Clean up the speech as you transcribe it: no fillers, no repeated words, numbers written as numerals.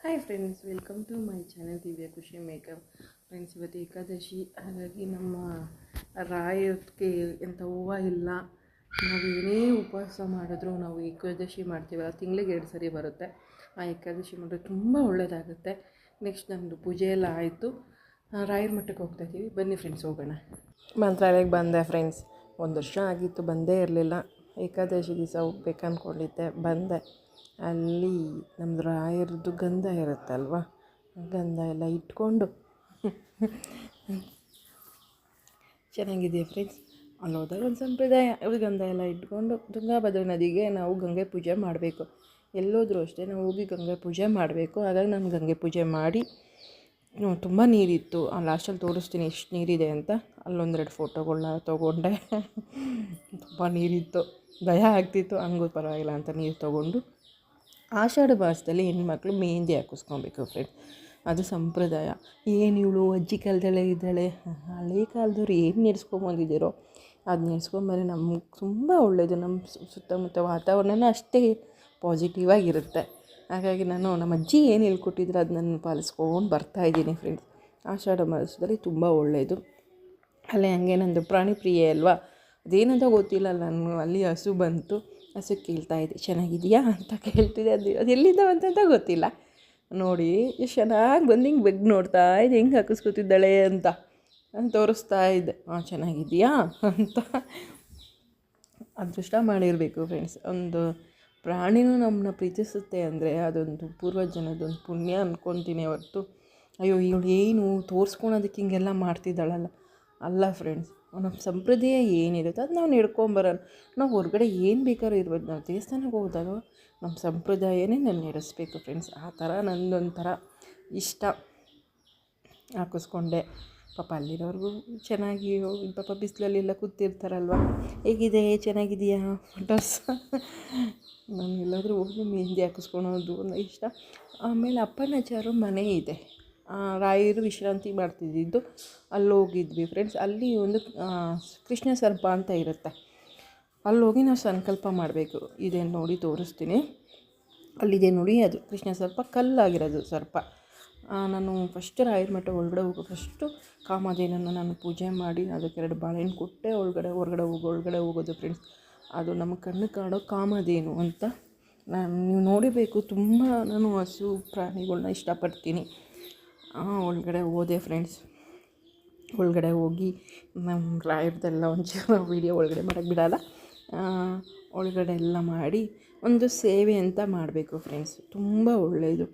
Hi friends, welcome to my channel Divya Khushi makeup. Friends, ಇವತ್ತು ಏಕಾದಶಿ, ಹಾಗಾಗಿ ನಮ್ಮ ರಾಯಕ್ಕೆ ಎಂಥ ಹೂವು ಇಲ್ಲ. ನಾವೇನೇ ಉಪವಾಸ ಮಾಡಿದ್ರೂ ನಾವು ಏಕಾದಶಿ ಮಾಡ್ತೀವಲ್ಲ, ತಿಂಗಳಿಗೆ 2 ಸರಿ ಬರುತ್ತೆ. ಆ ಏಕಾದಶಿ ಮಾಡಿದ್ರೆ ತುಂಬ ಒಳ್ಳೆಯದಾಗುತ್ತೆ. ನೆಕ್ಸ್ಟ್ ನಮ್ಮದು ಪೂಜೆ ಎಲ್ಲ ಆಯಿತು. ರಾಯರ ಮಠಕ್ಕೆ ಹೋಗ್ತಾಯಿದ್ದೀವಿ, ಬನ್ನಿ ಫ್ರೆಂಡ್ಸ್ ಹೋಗೋಣ. ಮಂತ್ರಾಲಯಕ್ಕೆ ಬಂದೆ ಫ್ರೆಂಡ್ಸ್. 1 ವರ್ಷ ಆಗಿತ್ತು, ಬಂದೇ ಇರಲಿಲ್ಲ. ಏಕಾದಶಿ ದಿವಸ ಹೋಗ್ಬೇಕು ಅಂದ್ಕೊಂಡಿದ್ದೆ, ಬಂದೆ. ಅಲ್ಲಿ ನಮ್ಮದು ರಾಯರದ್ದು ಗಂಧ ಇರುತ್ತಲ್ವ, ಗಂಧ ಎಲ್ಲ ಇಟ್ಕೊಂಡು ಚೆನ್ನಾಗಿದೆ ಫ್ರೆಂಡ್ಸ್. ಅಲ್ಲಿ ಹೋದಾಗ ಒಂದು ಸಂಪ್ರದಾಯ, ಗಂಧ ಎಲ್ಲ ಇಟ್ಕೊಂಡು ತುಂಗಾಭದ್ರಾ ನದಿಗೆ ನಾವು ಗಂಗೆ ಪೂಜೆ ಮಾಡಬೇಕು. ಎಲ್ಲೋದ್ರೂ ಅಷ್ಟೇ ನಾವು ಹೋಗಿ ಗಂಗೆ ಪೂಜೆ ಮಾಡಬೇಕು. ಹಾಗಾಗಿ ನಾನು ಗಂಗೆ ಪೂಜೆ ಮಾಡಿ, ತುಂಬ ನೀರಿತ್ತು. ಲಾಸ್ಟಲ್ಲಿ ತೋರಿಸ್ತೀನಿ ಎಷ್ಟು ನೀರಿದೆ ಅಂತ. ಅಲ್ಲೊಂದೆರಡು ಫೋಟೋಗಳನ್ನ ತೊಗೊಂಡೆ. ತುಂಬ ನೀರಿತ್ತು, ಭಯ ಆಗ್ತಿತ್ತು. ಹಂಗೂ ಪರವಾಗಿಲ್ಲ ಅಂತ ನೀರು ತೊಗೊಂಡು, ಆಷಾಢ ಮಾಸದಲ್ಲಿ ಹೆಣ್ಮಕ್ಳು ಮೆಹಂದಿ ಹಾಕಿಸ್ಕೊಬೇಕು ಫ್ರೆಂಡ್ಸ್. ಅದು ಸಂಪ್ರದಾಯ. ಏನು ಇವಳು ಅಜ್ಜಿ ಕಾಲದಲ್ಲೇ ಇದ್ದಾಳೆ, ಹಳೆ ಕಾಲದವ್ರು ಏನು ನಡೆಸ್ಕೊಂಬಂದಿದ್ದೀರೋ ಅದು ನಡೆಸ್ಕೊಂಬಂದ್ರೆ ನಮ್ಗೆ ತುಂಬ ಒಳ್ಳೆಯದು. ನಮ್ಮ ಸುತ್ತಮುತ್ತ ವಾತಾವರಣನೂ ಅಷ್ಟೇ ಪಾಸಿಟಿವ್ ಆಗಿರುತ್ತೆ. ಹಾಗಾಗಿ ನಾನು ನಮ್ಮ ಅಜ್ಜಿ ಏನು ಹೇಳ್ಕೊಟ್ಟಿದ್ರು ಅದು ನಾನು ಪಾಲಿಸ್ಕೊಂಡು ಬರ್ತಾಯಿದ್ದೀನಿ ಫ್ರೆಂಡ್ಸ್. ಆಷಾಢ ಮಾಸದಲ್ಲಿ ತುಂಬ ಒಳ್ಳೆಯದು. ಅಲ್ಲೇ ಹಂಗೆ ನಂದು ಪ್ರಾಣಿ ಪ್ರಿಯೆ ಅಲ್ವಾ, ಅದೇನಂತ ಗೊತ್ತಿಲ್ಲ. ನಾನು ಅಲ್ಲಿ ಹಸು ಬಂತು, ಹಸು ಕೇಳ್ತಾಯಿದ್ದೆ ಚೆನ್ನಾಗಿದೆಯಾ ಅಂತ ಕೇಳ್ತಿದ್ದೆ. ಅದು ಎಲ್ಲಿಂದ ಬಂತಂತ ಗೊತ್ತಿಲ್ಲ. ನೋಡಿ ಎಷ್ಟು ಚೆನ್ನಾಗಿ ಬಂದು ಹಿಂಗೆ ಬೆಗ್ ನೋಡ್ತಾ ಇದ್ದೆ, ಹೆಂಗೆ ಹಾಕಿಸ್ಕೊತಿದ್ದಾಳೆ ಅಂತ ನಾನು ತೋರಿಸ್ತಾ ಇದ್ದೆ. ಚೆನ್ನಾಗಿದೆಯಾ ಅಂತ. ಅದೃಷ್ಟ ಮಾಡಿರಬೇಕು ಫ್ರೆಂಡ್ಸ್. ಒಂದು ಪ್ರಾಣಿನೂ ನಮ್ಮನ್ನ ಪ್ರೀತಿಸುತ್ತೆ ಅಂದರೆ ಅದೊಂದು ಪೂರ್ವಜನದೊಂದು ಪುಣ್ಯ ಅಂದ್ಕೊತೀನಿ ಹೊರತು, ಅಯ್ಯೋ ಇವಳು ಏನು ತೋರಿಸ್ಕೊಳೋದಕ್ಕೆ ಹಿಂಗೆಲ್ಲ ಮಾಡ್ತಿದ್ದಾಳಲ್ಲ, ಅಲ್ಲ ಫ್ರೆಂಡ್ಸ್. ನಮ್ಮ ಸಂಪ್ರದಾಯ ಏನಿರುತ್ತೆ ಅದು ನಾವು ನಡ್ಕೊಂಬರೋಣ. ನಾವು ಹೊರಗಡೆ ಏನು ಬೇಕಾದ್ರೂ ಇರ್ಬೋದು, ನಾವು ದೇವಸ್ಥಾನಕ್ಕೆ ಹೋದಾಗ ನಮ್ಮ ಸಂಪ್ರದಾಯನೇ ನಾನು ನಡೆಸಬೇಕು ಫ್ರೆಂಡ್ಸ್. ಆ ಥರ ನನ್ನೊಂಥರ ಇಷ್ಟ. ಹಾಕಿಸ್ಕೊಂಡೆ. ಪಾಪ ಅಲ್ಲಿರೋರ್ಗೂ ಚೆನ್ನಾಗಿ, ಪಾಪ ಬಿಸಿಲಲ್ಲೆಲ್ಲ ಕೂತಿರ್ತಾರಲ್ವ, ಹೇಗಿದೆ ಚೆನ್ನಾಗಿದೆಯಾ ಫೋಟೋಸ್. ನಾನು ಎಲ್ಲಾದರೂ ಹೋಗಿ ಮೆಹಂದಿ ಹಾಕಿಸ್ಕೊಳೋದು ಇಷ್ಟ. ಆಮೇಲೆ ಅಪ್ಪಣ್ಣಾಚಾರ್ಯ ಮನೆ ಇದೆ, ರಾಯರು ವಿಶ್ರಾಂತಿ ಮಾಡ್ತಿದ್ದಿದ್ದು, ಅಲ್ಲಿ ಹೋಗಿದ್ವಿ ಫ್ರೆಂಡ್ಸ್. ಅಲ್ಲಿ ಒಂದು ಕೃಷ್ಣ ಸರ್ಪ ಅಂತ ಇರುತ್ತೆ, ಅಲ್ಲಿ ಹೋಗಿ ನಾವು ಸಂಕಲ್ಪ ಮಾಡಬೇಕು. ಇದೆ ನೋಡಿ ತೋರಿಸ್ತೀನಿ, ಅಲ್ಲಿದೆ ನೋಡಿ, ಅದು ಕೃಷ್ಣ ಸರ್ಪ, ಕಲ್ಲಾಗಿರೋದು ಸರ್ಪ. ನಾನು ಫಸ್ಟ್ ರಾಯರ ಮಠ ಒಳಗಡೆ ಫಸ್ಟು ಕಾಮಧೇನನ್ನು ನಾನು ಪೂಜೆ ಮಾಡಿ ಅದಕ್ಕೆ 2 ಬಾಳೆಹಣ್ಣು ಕೊಟ್ಟೆ ಒಳಗಡೆ ಹೋಗೋದು ಫ್ರೆಂಡ್ಸ್. ಅದು ನಮ್ಮ ಕಣ್ಣು ಕಾಣೋ ಕಾಮಧೇನು ಅಂತ. ನೀವು ನೋಡಿಬೇಕು. ತುಂಬ ನಾನು ಹಸು ಪ್ರಾಣಿಗಳನ್ನ ಇಷ್ಟಪಡ್ತೀನಿ. ಒಳಗಡೆ ಹೋದೆ ಫ್ರೆಂಡ್ಸ್. ಒಳಗಡೆ ಹೋಗಿ ನಮ್ಮ ರಾಯರದೆಲ್ಲ ಒಂಚೂರು ವೀಡಿಯೋ ಒಳಗಡೆ ಮಾಡೋಕ್ಕೆ ಬಿಡೋಲ್ಲ. ಒಳಗಡೆ ಎಲ್ಲ ಮಾಡಿ ಒಂದು ಸೇವೆ ಅಂತ ಮಾಡಬೇಕು ಫ್ರೆಂಡ್ಸ್. ತುಂಬ ಒಳ್ಳೆಯದು.